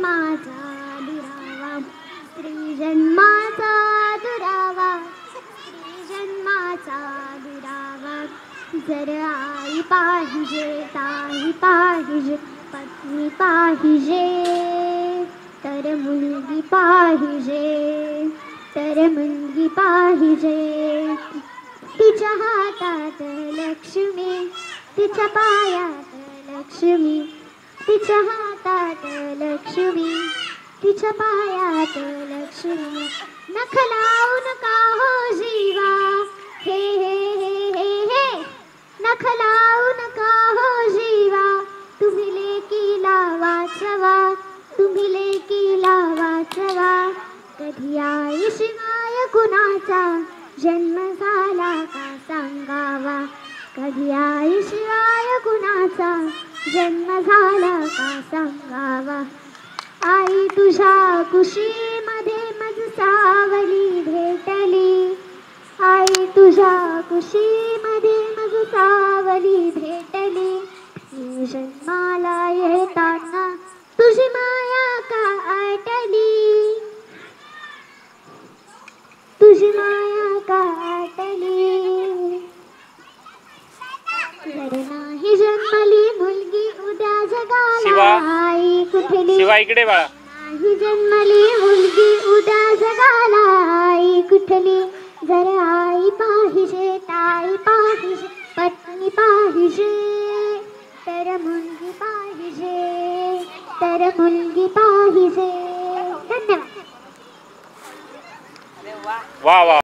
जन्माचा दुरावा, स्त्री जन्माचा दुरावा, स्त्री जन्माचा दुरावा. जर आई पाहिजे, ताई पाहिजे, पत्नी पाहिजे, तर मुलगी पाहिजे, तर मुलगी पाहिजे. तिच्या हातात लक्ष्मी, तिच्या पायात लक्ष्मी, तिच्या हातात लक्ष्मी, तिच्या पायात लक्ष्मी. नख लावू नका हो जीवा, हे हे हे हे हे. नख लावू नका हो जीवा, तुम्ही लेकीला वाचवा, तुम्ही लेकीला वाचवा. कधी आईशिवाय कुणाचा जन्म झाला का सांगावा, कधी आईशिवाय कुणाचा जन्म झाला का सांगावा. आई तुझ्या कुशीमध्ये मज सावली भेटली, आई तुझ्या कुशीमध्ये मज सावली भेटली. मी जन्माला येताना तुझी माया का आटली, तुझी माया का आटली. जर नाही जन्मली मुलगी उद्या जगाला आई कुठली, शिवा इकडे बाळा. नाही जन्मली मुलगी उद्या जगाला आई कुठली. जर आई पाहिजे, ताई पाहिजे, पत्नी पाहिजे, तर मुलगी पाहिजे, तर मुलगी पाहिजे. धन्यवाद. वा वा.